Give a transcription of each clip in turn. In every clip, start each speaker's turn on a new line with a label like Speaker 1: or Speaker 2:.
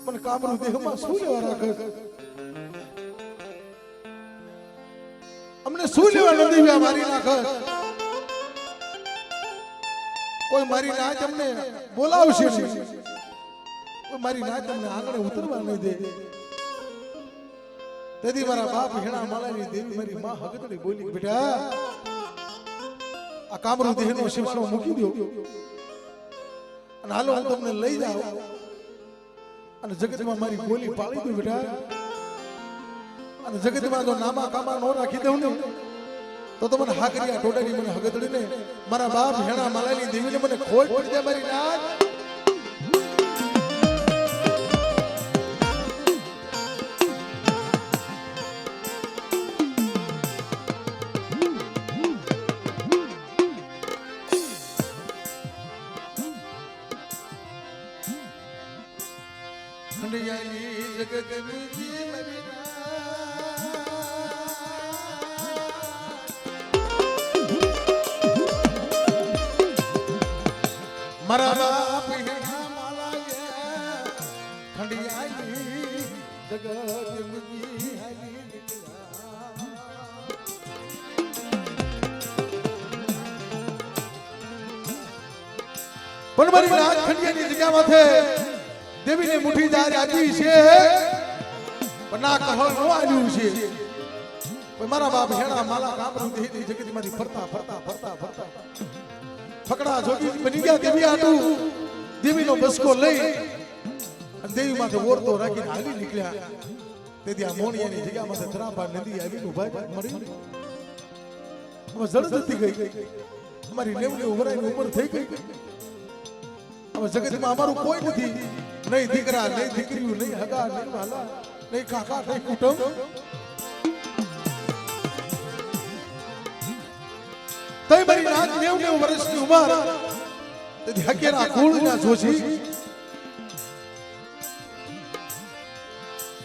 Speaker 1: મને કામરૂ દેહમાં શું લેવા રાખે? અમને શું લેવા નંદીવ્યા મારી નાખે? કોઈ મારી નાચ અમને બોલાવશે નહીં, કોઈ મારી નાચ અમને આંગણે ઉતરવા નહીં દે. તેથી મારા બાપ હેણા માલાની દેવી મારી માં હગતડી બોલી, બેટા આ કામરૂ દેહનો શિવાળો મૂકી દો અને હાલો હું તમને લઈ જાઉં અને જગતમાં મારી બોલી પાળી દઉં બેટા. અને જગતમાં જો નામા કામા નો રાખી દઉં ને તો તમને હાકરિયા ટોડાની મને હગતડીને મારા બાપ હેણા માલાની દેવીને મને ખોટ પડી જાય મારી નાચ. મારા બાપ હેણા માલા ખંડિયાઈ જગત મુજી હાલી પણ મારી નાચ ખંડિયાની જગ્યામાં છે દેવીને મુઠ્ઠી જાર આપી છે પણ ના કહો નો આવ્યું છે. પણ મારા બાપ હેણા માલા કામરૂ દેહની જગતમાંથી ફરતા ફરતા ફરતા ફરતા ફકડા જોગી બની ગયા દેવી આટું દેવીનો બસકો લઈ અને દેવી માથે ઓરતો રાખીને હાલી નીકળ્યા. તેથી આ મોણિયાની જગ્યામાં ધરાપા નદી આવીને ઉભા મળી હવે જડ જતી ગઈ. અમારી 90 વર્ષની ઉંમર થઈ ગઈ. હવે જગતમાં અમારું કોઈ નથી, નહીં દીકરા નહીં દીકરીઓ નહીં હગા નહીં વાલા નહીં કાકા નહીં કુટુંબ. તઈ મારી નાચ 90 વર્ષની ઉંમર. તેથી હકેરા કુળના જોશી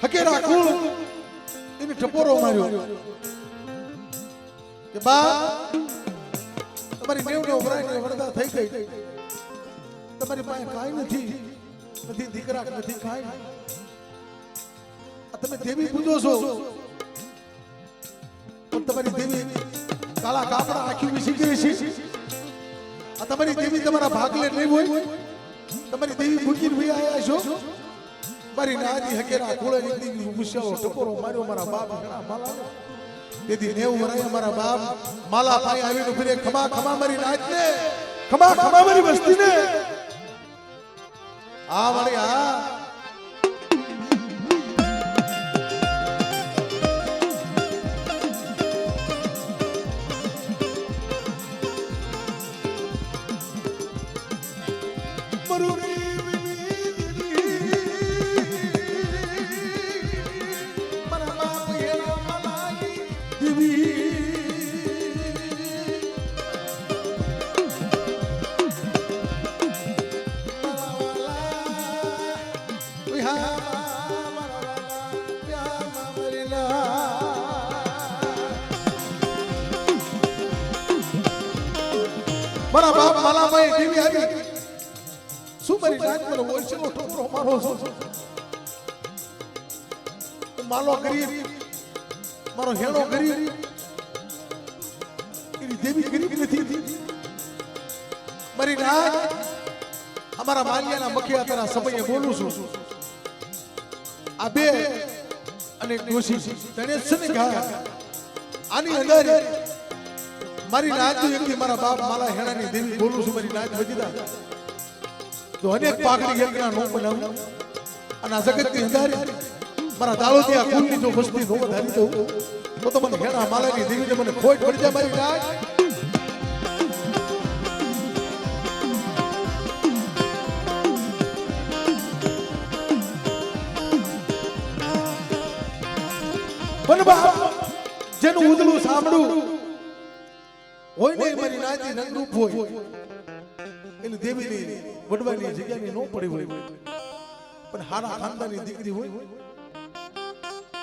Speaker 1: હકેરા કુળ એને ટપોરો માર્યો કે બા તમારી 90 વર્ષની વરદા થઈ ગઈ, તમારી પાસે કાઈ નથી, નથી દીકરા નથી કાઈ. આ તમે દેવી પૂજો છો પણ તમારી દેવી કાળા કાપડા આખી વિસી ગઈ છે. આ તમારી દેવી તમારા ભાગલે નહીં હોય, તમારી દેવી મૂકીને ભઈ આયા છો. મારી નાની હકેરા કુળે નીકળી ગુસ્સાઓ ટકોરો માર્યો મારા બાપ હેણા માલા. તેથી 90 વર્ષે મારા બાપ માલા પાઈ આવીને ફરે ખમા ખમા મારી નાચને, ખમા ખમા મારી વસ્તીને. આ મારી આ મારા બાપ માલાભાઈ દેવી આવી શું મારી નાચ પર ઓછો ઠોકરો મારો છો. માલો ગરીબ મારો હેણો ગરીબ, એની દેવી ગરીબ નથી. મારી નાચ અમારા માલિયાના મખિયાતરા સમયે બોલું છું. આ બે અને ડોશી તને છે ને ગયા આની અંદર મારી નાચ એકથી મારા બાપ માલા હેણાની દેવી બોલું છું. મારી નાચ વજીદા તો અનેક પાઘડી એકના નો બનાવું અને આ જગતની અંદર મારા દાળોદિયા કુલની જો વસ્તી નો વધારી દઉં તો મને હેણા માલાની દેવીને મને ખોટ પડી જાય. મારી નાચ પણ બાપ જેનું ઉદલું સાંભળું હોય ને મારી નાચી રંગરૂપ હોય એની દેવીની વડવાની જગ્યાની નો પડી હોય પણ હારા ખાનદાની દીકરી હોય.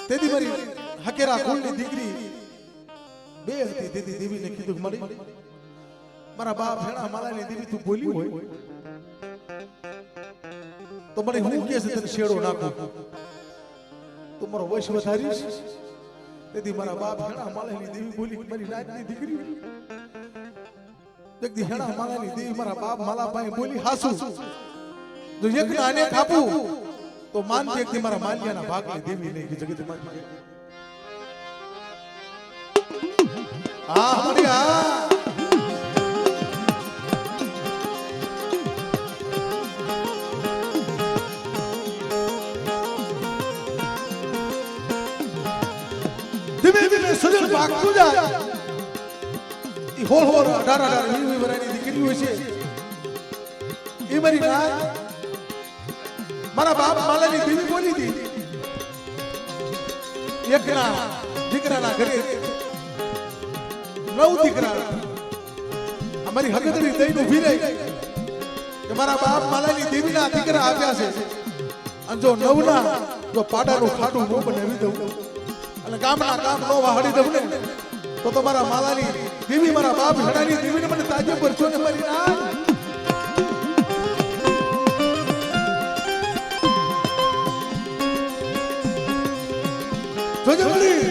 Speaker 1: તેથી મારી હકેરા કુળની દીકરી બે હતી. તેથી દેવીને કીધું મળી મારા બાપ હેણા માલાની દેવી તું બોલી હોય તો મને હું કે છે તને શેડો નાખું તો મારો વૈશ વધારીશ તેથી મારા બાપ હેણા માલાની દેવી બોલી મારી નાતની દીકરી જગદી હેણા માલાની દેવી મારા બાપ માલા પાસે બોલી હાસુ જો એક આને કાપું તો માનતી એકથી મારા માલિયાના ભાગને દેવી નહીં કે જગત માં હા મારી હા ધીમે ધીમે સજન ભાગતું જાય ઈ હોળ હોળ 18 વર્ષની દીકરી હોય છે ઈ મારી ના મારા બાપ માલાની દેવી બોલી હતી એકના દીકરાના ઘરે 9 દીકરા અમારી હકદરી દઈને ઊભી રહી કે મારા બાપ માલાની દેવીના દીકરા આપ્યા છે અને જો 9 ના જો પાડાનું ખાડું ન બનાવી દઉં અને ગામના કામ નો વાહડી દઉં ને તો તમારા માલાની દેવી મારા બાપ હેડાની દેવીને મને તાજે પર છો ને મારી ના જોજે મળી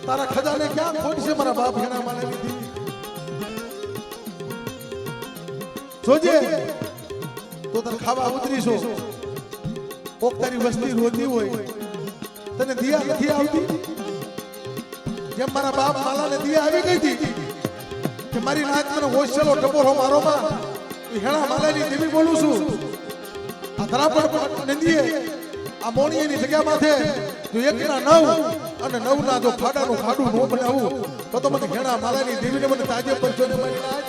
Speaker 1: તારા ખજાને ક્યાં ખોટ છે મારા બાપ હેડા માલાની દેવી જોજે તો તને ખાવા ઉતરીશો કોક તારી વસ્તી રોતી હોય તને દિયા નથી આવતી જેમ મારા બાપ માલાને દિયા આવી ગઈ હતી કે મારી નાક મને હોશલો ટપોરો મારો માં હેણા માલાની દેવી બોલું છું આ ધરા પર નંદીએ આ મોણીની જગ્યા માથે જો એકના 9 અને 9 ના જો ખાડાનું ખાડું નો બનાવું તો મને હેણા માલાની દેવીને મને તાજે પર જોને મારી નાક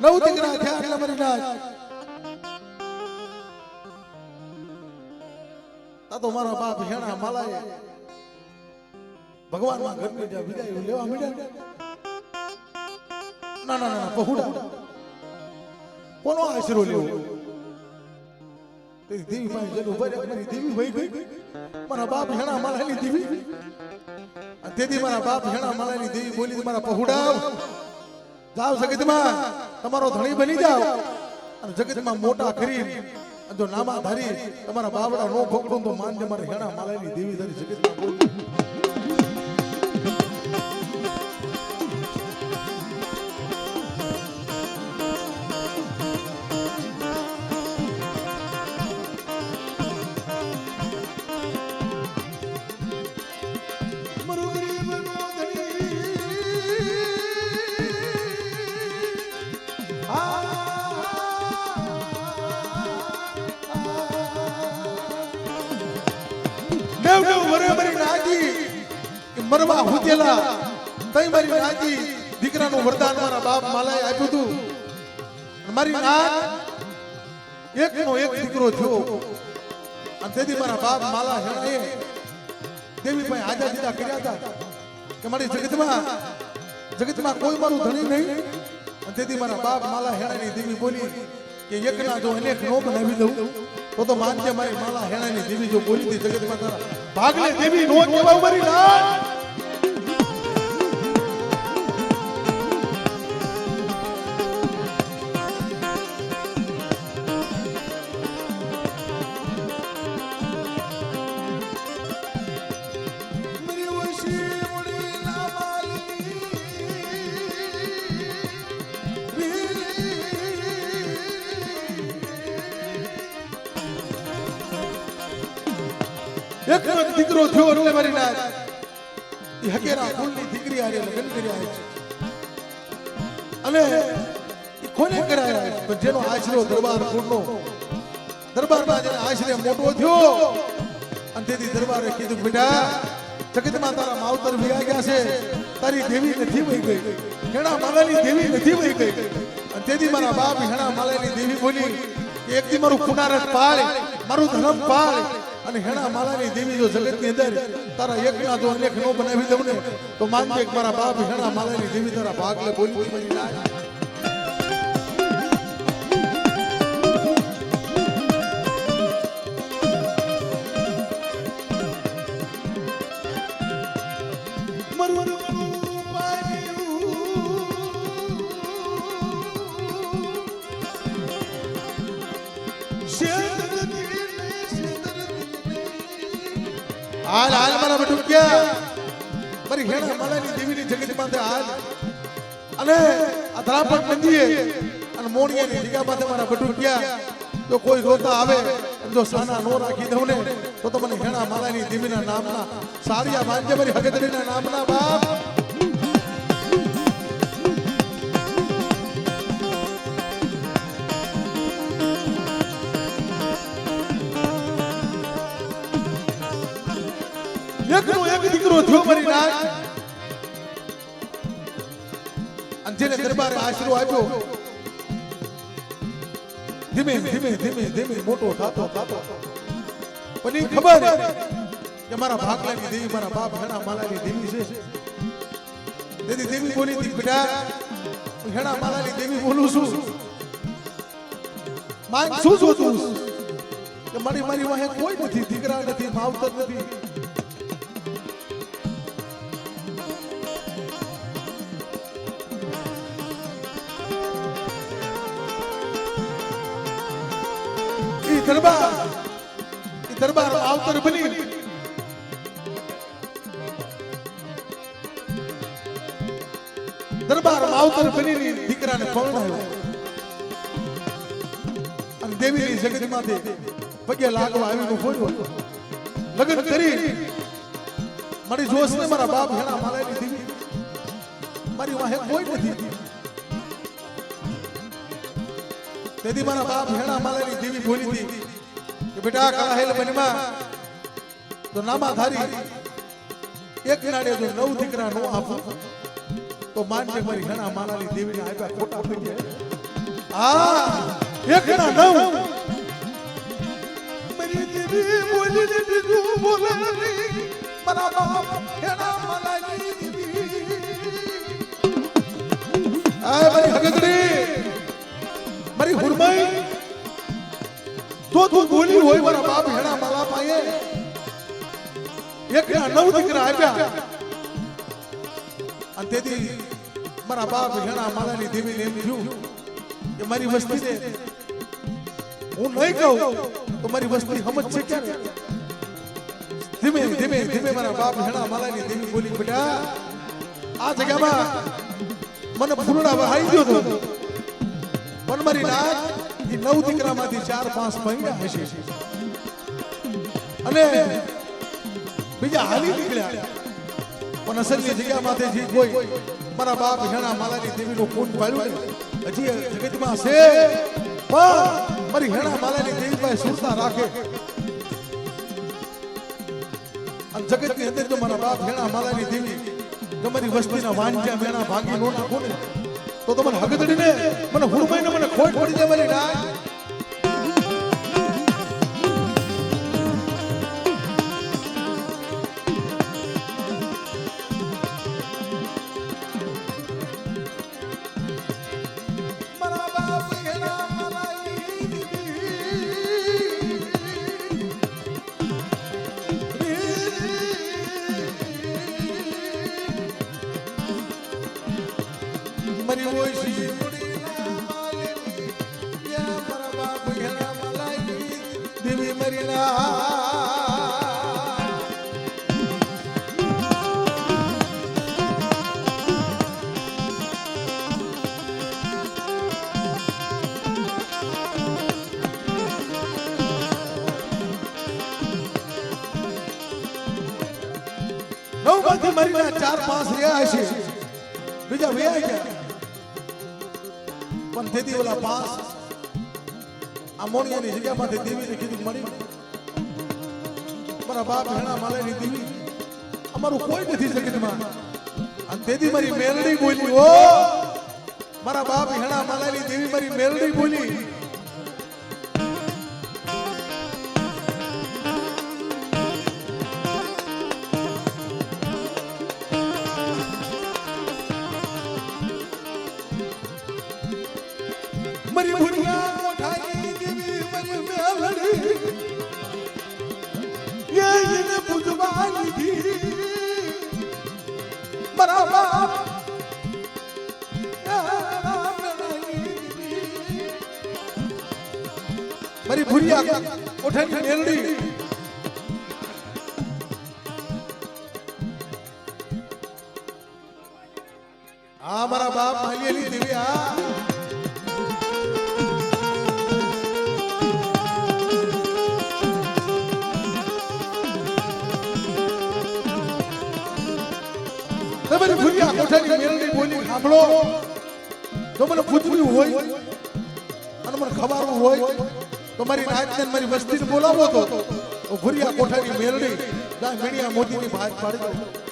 Speaker 1: નવ દીકરા થયા એટલે મારી નાક આ તો મારા બાપ હેણા માલાએ ભગવાનના ઘરની જે વિદાય લેવા મળ્યા ના ના ના પહોડા કોનો આશરો લેવો તે દેવી પાસે જનો ભરે મારી દેવી વહી ગઈ મારા બાપ હેણા માલાની દેવી અને તેથી મારા બાપ હેણા માલાની દેવી બોલી મારા પહોડા જાવ જગતમાં તમારો ધણી બની જાવ અને જગતમાં મોટા કરી જો નામા ધારી તમારા બાવડા નો પકડું તો માનજે મારે હેણા માલાની દેવી ધારી જગતમાં બોલી મરવા હુતેલા તઈ મારી નાજી દીકરાનું વરદાન મારા બાપ માલાએ આપ્યું હતું મારી નાક એકનો એક દીકરો થયો અને તેથી મારા બાપ માલા હેણે દેવી પાસે આજા દીધા કર્યા હતા કે મારી જગતમાં કોઈ મારું ધણી નહીં અને તેથી મારા બાપ માલા હેણાની દેવી બોલી કે એકના જો અનેક નો બનાવી દઉં તો માનજે મારી માલા હેણાની દેવી જો બોલી હતી જગતમાં તારા ભાગને દેવી નો કહેવાય મારી નાક એક દીકરો થયો એટલે મારી નાક ઈ હકેરા ફૂલની દીકરી આરે લગ્ન કર્યા છે અને ઈ કોને કરાયા તો જેનો આશરો દરબાર કુળનો દરબારમાં જેનો આશરે મોટો થયો અને તેથી દરબારે કીધું બેટા જગતમાં તારા માવતર વિયા ગયા છે તારી દેવી નથી વહી ગઈ, હેણા માલાની દેવી નથી વહી ગઈ. અને તેથી મારા બાપ હેણા માલાની દેવી બોલી કે એક દી મારું કુનારક પાળ, મારું ધર્મ પાળ. અને હેણા માલાની દેવી જો જગતની અંદર તારા એકના જો અનેક નો બનાવી દઉં ને તો માનજે કે મારા બાપ હેણા માલાની દેવી તારા ભાગલે બોલી મારી ના. હાલ હાલ મારા બેટું ક્યાં મારી હેણા માલાની દેવીની જગત માથે હાલ. અને આ ધરાપટ મંદીએ અને મોણિયાની જગ્યા માથે મારા બેટું ક્યાં જો કોઈ રોતા આવે જો સાના નો રાખી દઉં ને તો તમને હેણા માલાની દેવીના નામના સારિયા માનજે મારી હગદડીના નામના બાપ. એકનો એક દીકરો થયો મારી નાક. અને જેને દરબારે આશરો આપ્યો ધીમે ધીમે ધીમે ધીમે મોટો થતો થતો પણ એ ખબર કે મારા ભાગલાની દેવી મારા બાપ હેણા માલાની દેવી છે. તેથી દેવી બોલી હતી બેટા હેણા માલાની દેવી બોલું છું માંગ શું જોતું કે મારી મારી વાહે કોઈ નથી, દીકરા નથી, માવતર નથી. દરબાર આવતર બની દરબાર આવતર બની દીકરાને પરણાવ્યો અને દેવીની જગતમાંથી પગે લાગવા આવીને ફોડ્યો. લગ્ન કરી મારી જોશને મારા બાપ હેણા માલાની દેવી મારી વાહે કોઈ નથી. તેથી મારા બાપ હેણા માલાની દેવી બોલી હતી કે બેટા કળાહેલ બનમાં તો નામાધારી એક નાડે જો 9 દીકરા નો આપું તો માનજે મારી હેણા માલાની દેવીને આપ્યા ખોટા થઈ ગયા. એક ના 9 મારી દેવી બોલી દીધું બોલે મારા બાપ હેણા માલાની દેવી આ મારી હગદડી મારી હુરમાઈ તો તું બોલી હોય મારા બાપ હેણા માલા પાયે એક ના 9 દીકરા આપ્યા. અને તેથી મારા બાપ હેણા માલાની દેવીને એમ થયું કે મારી વસ્તીને હું નહીં કહું તો મારી વસ્તી સમજશે ક્યારે. ધીમે ધીમે ધીમે મારા બાપ હેણા માલાની દેવી બોલી બેટા આ જગ્યામાં મને ફૂલડા વહાઈ ગયો હતો પણ મારી નાક એ 9 દીકરામાંથી 4-5 મહિના હશે અને બીજા હાલી નીકળ્યા. પણ અસલની જગ્યામાંથી જે કોઈ મારા બાપ હેણા માલાની દેવીનું ખૂન પાડ્યું હજી જગતમાં છે પણ મારી હેણા માલાની દેવી પાસે સુરતા રાખે. અને જગતની અંદર જો મારા બાપ હેણા માલાની દેવી તમારી વસ્તીના વાંજા મેણા ભાગી નો નાખો ને તો તમને હગદડીને મને હુરમાઈને મને ખોટ પડી જાય મારી નાક. મારી ઓછી મુડી ના માલની યા મારા બાપ હેણા માલાની દેવી મારી ના નવમાંથી મારીના 4-5 રહ્યા છે બીજા વ્યાય ગયા. પણ તેથી ઓલા 5 આ મોણિયાની જગ્યામાંથી દેવીને કીધું મળી મારા બાપ હેણા માલાની દેવી અમારું કોઈ નથી જગતમાં અને તેથી મારી મેલડી બોલી ઓ મારા બાપ હેણા માલાની દેવી મારી મેલડી બોલી મારી ભુનિયા કોઠાની દેવી મારી મેલડી એને પૂજવા લીધી મારા બાપ મારી ભુરિયા કોઠાની મેલડી આ મારા બાપ માલિયાની દેવી આ તમારી ભુરિયા કોઠાની મેલડી બોલી સાંભળો તો મને પૂછવું હોય અને મને ખબરવું હોય તો મારી નાચને મારી વસ્તીને બોલાવો તો ભુરિયા કોઠાની મેલડી જા મેણિયા મોતીની ભાત પાડી દો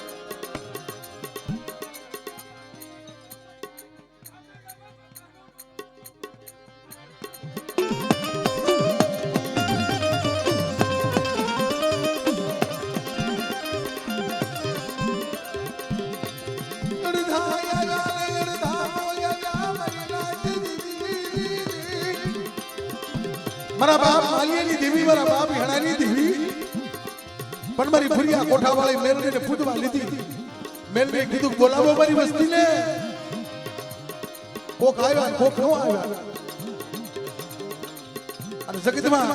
Speaker 1: મારા બાપ માલિયાની દેવી મારા બાપ હેણાની દેવી પણ મારી ભુરિયા કોઠા વાળી મેલડીને પૂજવા લીધી મેલડીએ કીધું બોલાવો મારી વસ્તીને કોક આવ્યા કોક નો આવ્યા અને જગતમાં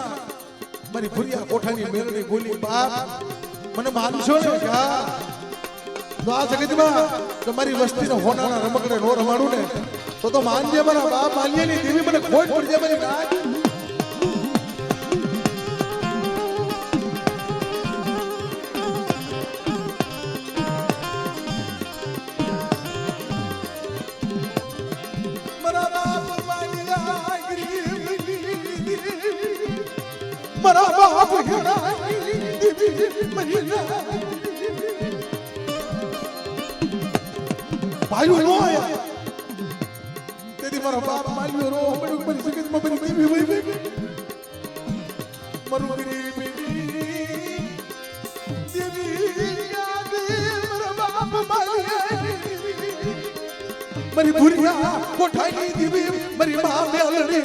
Speaker 1: મારી ભુરિયા કોઠાની મેલડી બોલી બાપ મને માનશો ને હા તો આ જગતમાં જો મારી વસ્તીને હોનાના રમકડે નો રમાડું ને તો માનજે મારા બાપ માલિયાની દેવી મને ખોટ પડી જાય મારી નાચ મારા બાપ ભાઈઓ નો આયા તેથી મારા બાપ માલ્યો રો મારી જગતમાં મારી બેબી વઈ મારું ગરીબી દેવી યાદ મારા બાપ મારી ભુરિયા કોઠાની દેવી મારી મા મેલડી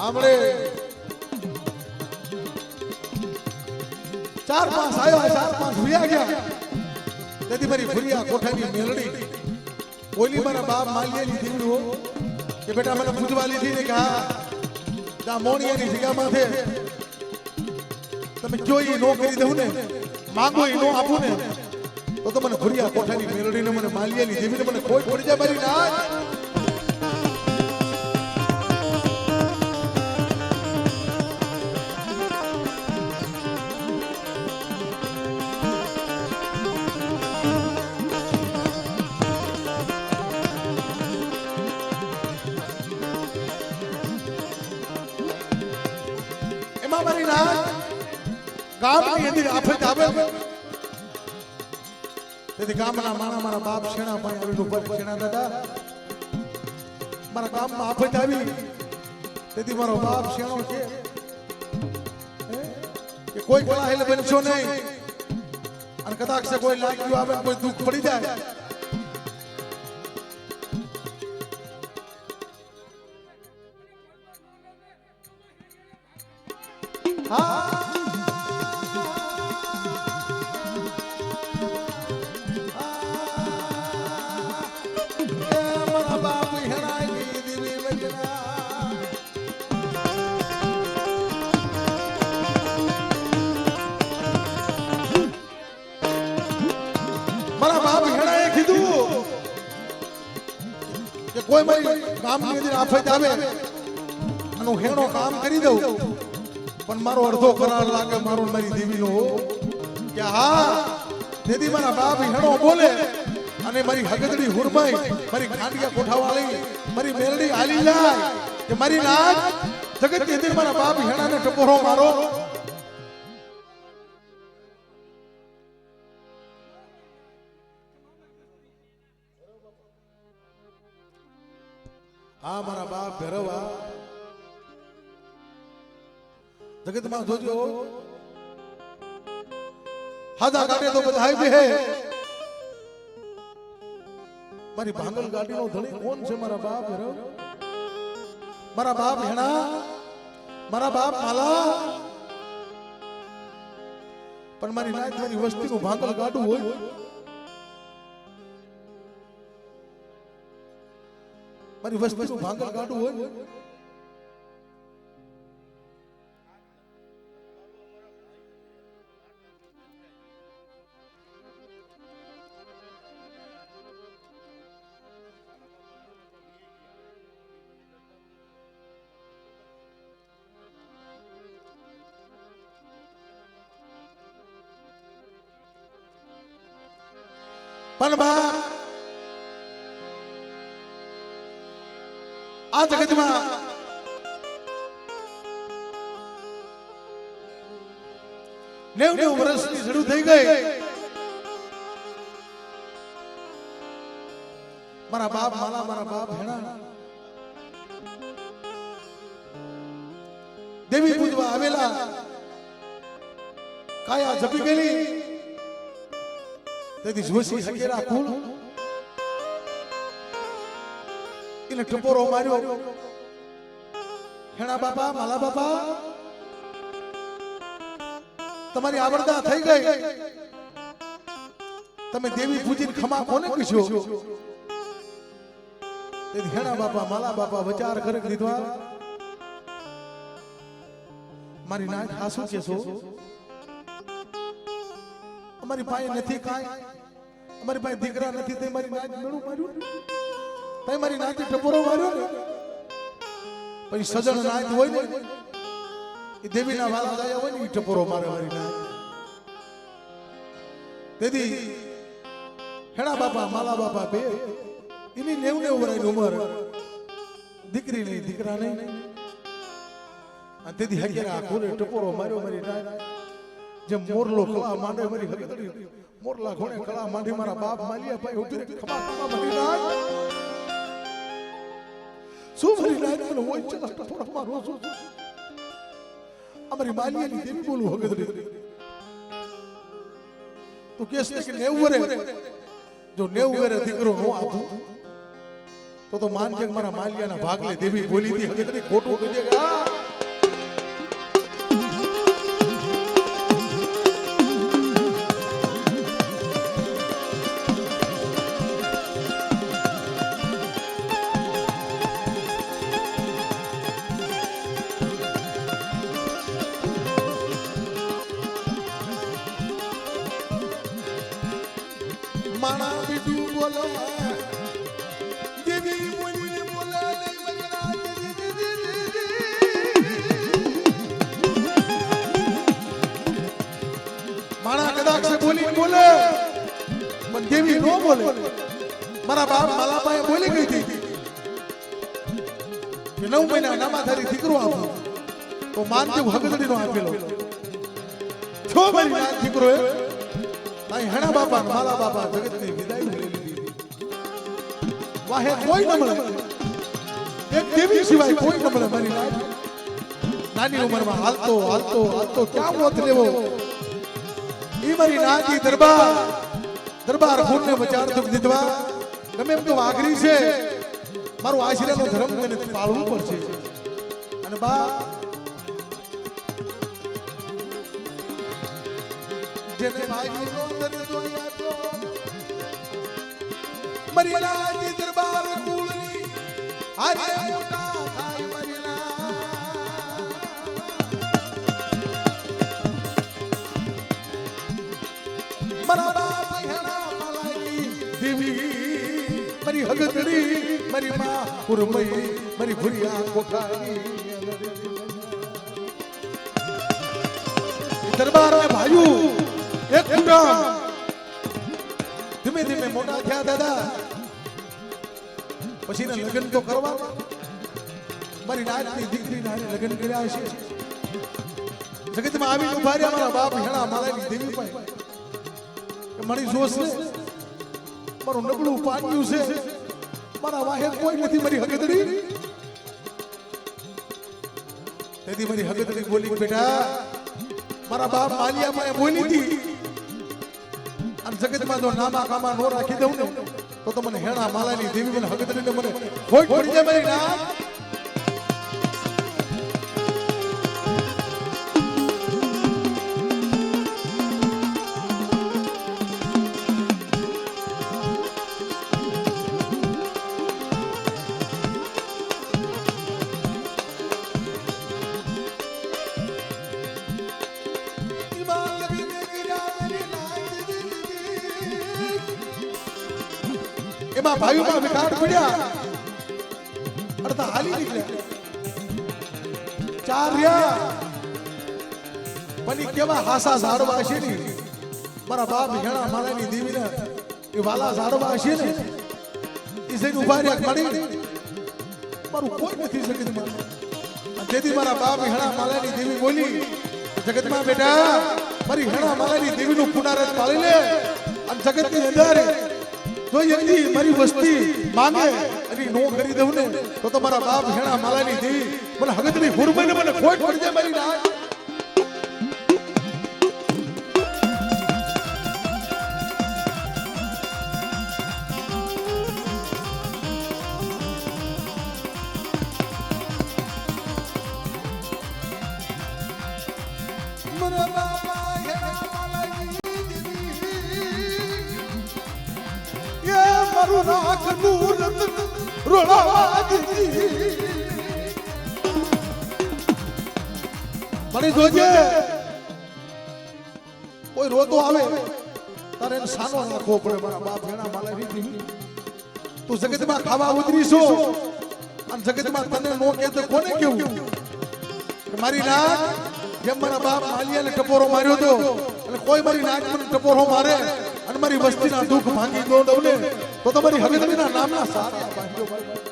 Speaker 1: हमरे 4-5 आयो 4-5 हुआ गया તેથી મારી ભુરિયા કોઠાની મેલડી બોલી મારા બાપ માલિયાની દીકરી હો કે બેટા મને પૂજવા લીધી ને કહા જા મોણિયાની જગ્યામાં છે તમે જોઈ નો કરી દઉં ને માંગો ઈ નો આપું ને તો મને ભુરિયા કોઠાની મેલડીને મને માલિયાની દેવીને મને ખોટ પડી જાય મારી નાચ મારી ના ગામની અંદર આફત આવે તેથી ગામના મારા બાપ શેણા ભાઈ આવીનો પર શેણા દાદા મારા ગામમાં આફત આવી તેથી મારો બાપ શેણો છે કે કોઈ કળા હેલે બનશો નહીં અને કદાચ કોઈ લાગ્યું આવે કોઈ દુઃખ પડી જાય મારા બાપ હેણાએ કીધું કે કોઈ મારી ગામની અંદર આફત આવે અને હું હેણો કામ કરી દઉં પણ મારો અડધો કરાર લાગે મારો મારી દેવીનો કે હા તેથી મારા બાપ હેણો બોલે અને મારી હગદડી હુરમાઈ મારી ખાંડિયા કોઠાવાળી મારી મેલડી હાલી જાય કે મારી નાચ જગત ની અંદર મારા બાપ હેણાને ટપોરો મારો આ મારા બાપ ભેરવા જગતમાં જોજો હાદા ગાડે તો બધા આવી હે મારી ભાંગલ ગાડીનો ધણી કોણ છે મારા બાપ ભેરવ મારા બાપ હેણા મારા બાપ માલા પણ મારી નાત મારી વસ્તીનું ભાંગલ ગાડું હોય મારી વસ્તીનું ભાંગલ ગાડું હોય પણ બા આ જગતમાં નેવ વર્ષની શરૂ થઈ ગઈ મારા બાપ માલા મારા બાપ હેણા દેવી પૂજવા આવેલા કાયા જપી ગયેલી તેથી જોશી હકેરા કુળ એને ટપોરો માર્યો હેણા બાપા માલા બાપા તમારી આવડતા થઈ ગઈ તમે દેવી પૂજીને ખમા કોને કીધો તેથી હેણા બાપા માલા બાપા વિચાર કરી દીધો મારી નાક હાસુ કેસો અમારી પાસે નથી કાંઈ અમારી પાસે દીકરા નથી તે મારી નાક મેળું માર્યું તે મારી નાકે ટપોરો માર્યો ને પછી સજણ નાક હોય ને એ દેવીના વાલા ગયા હોય ને એ ટપોરો મારે મારી નાક તેથી હેણા બાપા માલા બાપા બે એની 90 વર્ષની ઉંમર દીકરી નહીં દીકરા નહીં અને તેથી હકેરા ખોલે ટપોરો માર્યો મારી નાક જેમ મોરલો કળા માંડે મારી હકતડી મોરલા ઘોડે કળા માંડી મારા બાપ માલિયા ભાઈ ઉભી રે ખમા ખમા મારી નાક શું મારી નાક મને હોય છે ટપોરો મારો છું અમારી માલિયાની દેવી બોલું હકતડી તો કેસ કે 90 વરે જો 90 વરે દીકરો નો આપું તો માનજે મારા માલિયાના ભાગલે દેવી બોલી હતી હકતડી ખોટું કહીએ કે માણા બીજું બોલો દેવી બોલી બોલે માણા કદાચ બોલી બોલે પણ દેવી નો બોલે મારા બાપ માલાબાઈ બોલી ગઈ હતી કે 9 મહિના નામાધારી દીકરો આપો તો માનદેવ હગદડીનો આપેલો છો મારી નાક દીકરો અહીં હેણા બાપા માલા બાપા જગતની વિદાય લઈ લીધી વાહે કોઈ ન મળે એક દેવી સિવાય કોઈ ન મળે મારી નાની ઉંમરમાં હાલતો હાલતો હાલતો ક્યાં મોત લેવો ઈ મારી નાની દરબાર ખૂનને બચાર દુખ દીધવા ગમે એમ તો વાઘરી છે મારું આશીર્વાદનો ધર્મ મને પાળવું પડશે અને બા જેને ભાઈનો દરજ્જો આપ્યો મરીલાજી દરબાર કુળની હારે મોટા થાય મરીલા મારા બાપ હેણા માલાની દેવી મારી હગતડી મારી માં કુરમઈ મારી ભુરિયા કોઠારી દરબાર ને ભાઈઓ એક કુટુંબ ધીમે ધીમે મોટા થયા દાદા પછી ને લગ્ન તો કરવા મારી નાતની દીકરી ના લગ્ન કર્યા છે જગતમાં આવીને ઉભા રહ્યા મારા બાપ હેણા માલાની દેવી પાસે કે મણી જોશ ને મારું નબળું પાન્યું છે મારા વાહે કોઈ નથી મારી હગદડી તેથી મારી હગતની બોલી બેટા મારા બાપ માલિયા મને બોલી હતી આમ જગતમાં જો નામા કામા નો રાખી દઉં ને તો મને હેણા માલાની દેવી મને હગતની મને ખોટ પડી જાય મારી ના એમાં ભાઈઓમાં વિકાટ પડ્યા અડધા હાલી નીકળ્યા ચાર રહ્યા પણ કેવા હાસા ઝાડવા છે ને મારા બાપ હેણા માલાની દેવીને એ વાલા ઝાડવા છે ને એ જઈને ઉભા રહ્યા મળી મારું કોઈ નથી શકતું તેથી મારા બાપ હેણા માલાની દેવી બોલી જગતમાં બેટા મારી હેણા માલાની દેવીનું પુનરાવર્તન પાળી લે અને જગતની અંદર જો યદી મારી વસ્તી માંગે અને નો કરી દઉં ને તો તમારા બાપ હેણા માલાની દેવી મને હગતની હુરમાઈને મને ખોટ પડી જાય મારી ના મને જોજે કોઈ રોતો આવે તારે એને સાનો નાખવો પડે મારા બાપ હેણા માલાની દેવી તું જગતમાં ખાવા ઉતરીશો અને જગતમાં તને નો કહે તો કોને કેવું મારી નાક જેમ મારા બાપ માલિયાને ટપોરો માર્યો તો અને કોઈ મારી નાક મને ટપોરો મારે અને મારી વસ્તીના દુઃખ ભાંગી દઉં ને તો તમારી હગતમીના નામના સારા ભાંગ્યો મારી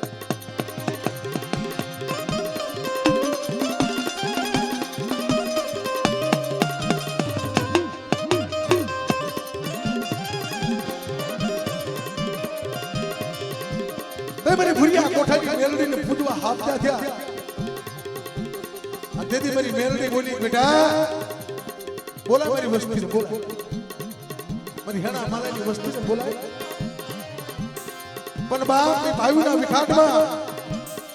Speaker 1: મારી ભુરિયા કોઠાની મેલડીને પૂજવા હાફતા થયા તેથી મારી મેલડી બોલી બેટા બોલા મારી વસ્તીને બોલા મારી હેણા માલાની વસ્તીને બોલાય પણ બાપ ભાઈના વિખાટમાં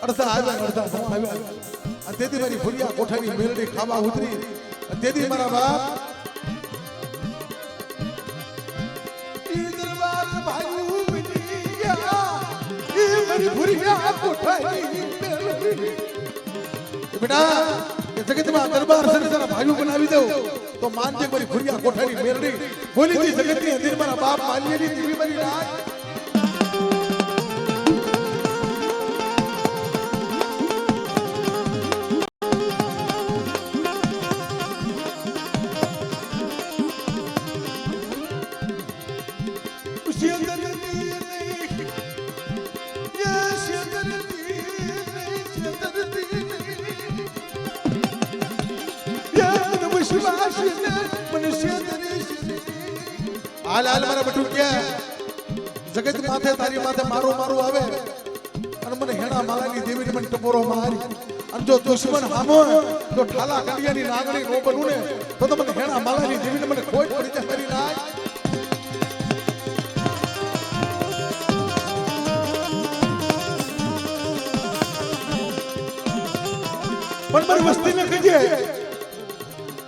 Speaker 1: અડધા આવ્યા અડધા ન આવ્યા તેથી મારી ભુરિયા કોઠાની મેલડી ખાવા ઉતરી તેથી મારા બાપ બેટા જગતમાં દરબાર સરિતાના ભાઈઓ બનાવી દઉં તો માનજે મારી ભુરિયા કોઠાની મેરડી બોલી હતી જગતની અંદર મારા બાપ માલિયાની દેવી મારી રાજ હાલ હાલ મારા બટુકિયા જગત માથે તારી માથે મારો મારો આવે અને મને હેણા માલાની દેવીને મને ટપોરો મારી અને જો દુશ્મન હામો તો ઠાલા કડિયાની નાગણી નો બનું ને તો મને હેણા માલાની દેવીને મને ખોટ પડી જાય મારી નાય પણ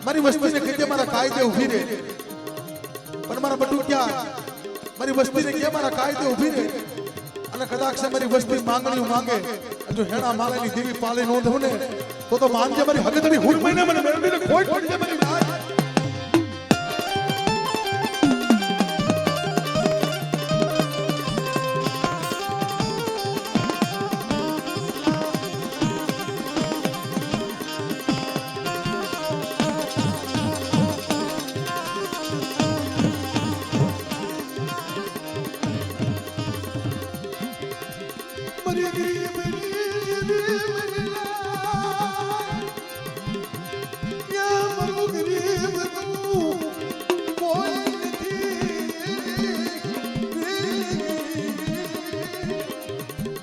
Speaker 1: મારી વસ્તીને કહીએ મારા કાયદે ઉભી રહે પણ મારા બટુકિયા મારી વસ્તીને કે મારા કાયદે ઉભી રહે અને કદાચ મારી વસ્તી માંગણીઓ માંગે જો હેણા માલાની દેવી પાલે નો દઉં ને તો માનજે મારી હગતની હુર મહિને મને મેળવીને ખોટ પડી જાય મારી નાય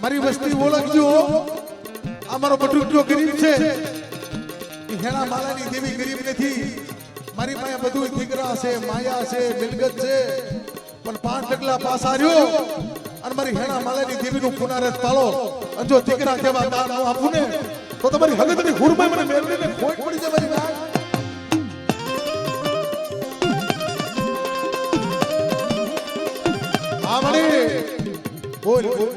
Speaker 1: મારી વસ્તી ઓળખજો અમારો બટુકિયો ગરીબ છે હેણા માલાની દેવી ગરીબ નથી. મારી પાસે બધું દીકરા છે, માયા છે, મિલકત છે, પણ 5 ટકલા પાસા રહ્યો અને મારી હેણા માલાની દેવીનું પુનરાત પાળો. અને જો દીકરા જેવા દાન ન આપું ને તો તમારી હગતની હુરમાઈ મને મેળવીને ખોટ પડી જાય મારી ના. હા મળી બોલ બોલ.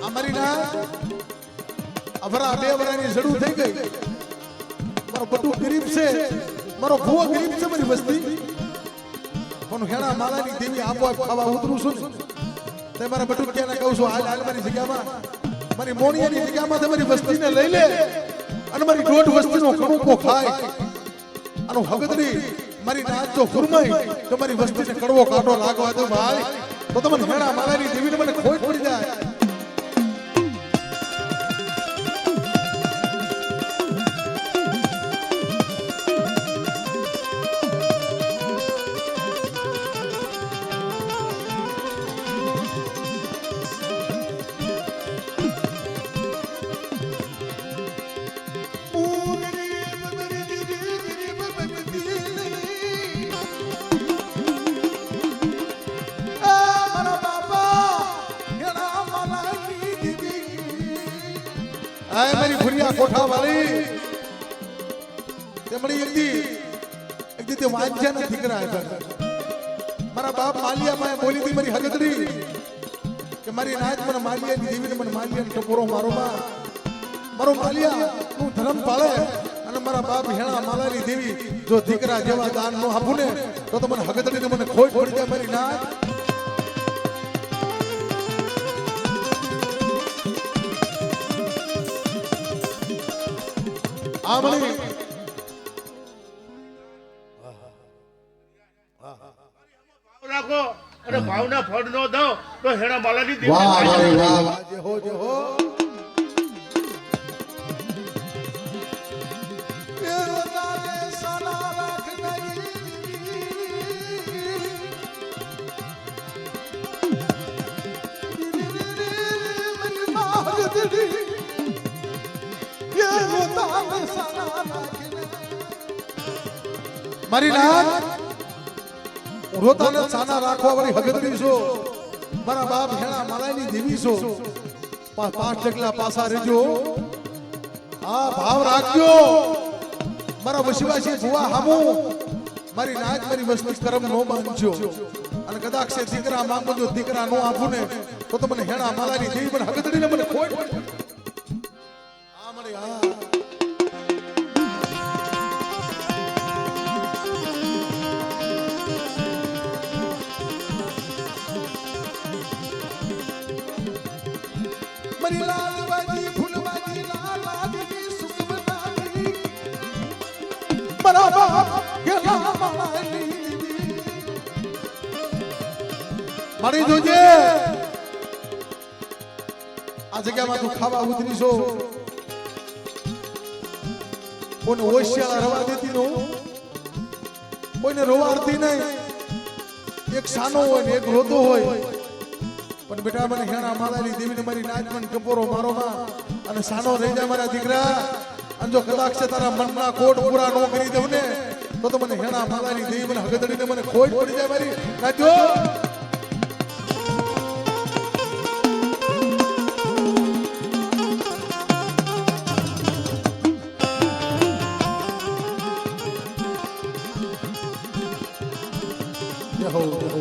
Speaker 1: અમારી ના અભરા 2 વર્ષની જરૂર થઈ ગઈ. મારો બટુ ગરીબ છે, મારો ભૂવો ગરીબ છે, મારી વસ્તી પણ હેણા માલાની દેવી આપવા ખાવા ઉતરું છું ને તે મારા બટુ ક્યાં કહું છું હાલ હાલ મારી જગ્યામાં, મારી મોણિયાની જગ્યામાં તમારી વસ્તીને લઈ લે અને મારી 1.5 વસ્તીનો કણુકો ખાય. આનો હગદરી મારી નાચ જો ફુરમાઈ તો મારી વસ્તીને કડવો કાંટો લાગવા દો ભાઈ, તો તમને હેણા માલાની દેવીને મને ખોટ પડી જાય. આય મારી ભુરિયા કોઠા વાળી તેમણી એક દી તે વાંચ્યાના દીકરા હતા. મારા બાપ માલિયા માં બોલી હતી મારી હગદરી કે મારી નાચ મને માલિયાની દેવીને મને માલિયાનો ટપોરો મારો માં મારો માલિયા નું ધર્મ પાળે અને મારા બાપ હેણા માલાની દેવી જો દીકરા જેવા દાન નો આપું ને તો મને હગદરીને મને ખોટ પડી જાય મારી નાચ. આમણી
Speaker 2: રાખો અને ભાવના ફળ નો દો તો હેણા માલાની દેવી.
Speaker 1: વાહ વાહ વાહ જે હો જે હો. મારી નાચ રોતાને સાના રાખવા વાળી હગદરી છો, મારા બાપ હેણા માલાની દેવી છો. 5 ટકલા પાસા રહેજો, આ ભાવ રાખજો. મારા વશવાસી ભુવા હામુ મારી નાચ મારી વસ્તી કરમ નો બાંધજો અને કદાચ છે દીકરા માંગો જો દીકરા નો આપું ને તો તમને હેણા માલાની દેવી પણ હગદરીને મને ખોટ આ મળી. હા મારી લાલવાજી ફૂલવાજી લાલાજી સુખવનાજી મારા બાપ ગેલા માલાની મારી જોજે આ જગ્યામાં તું ખાવા ઉતરી છો. કોઈને હોશિયાર રવા દેતી નો, કોઈને રોવાડતી નહીં. એક સાનો હોય ને એક રોતો હોય પણ બેટા મને હેણા માલાની દેવીને મારી નાચ મને ટપોરો મારો માં અને સાનો રહી જાય મારા દીકરા. અને જો કદાચ તારા મનના કોટ પૂરા ન કરી દઉં ને તો મને હેણા માલાની દેવી મને હગદડીને મને ખોટ પડી જાય મારી નાચો. જય હો જય હો.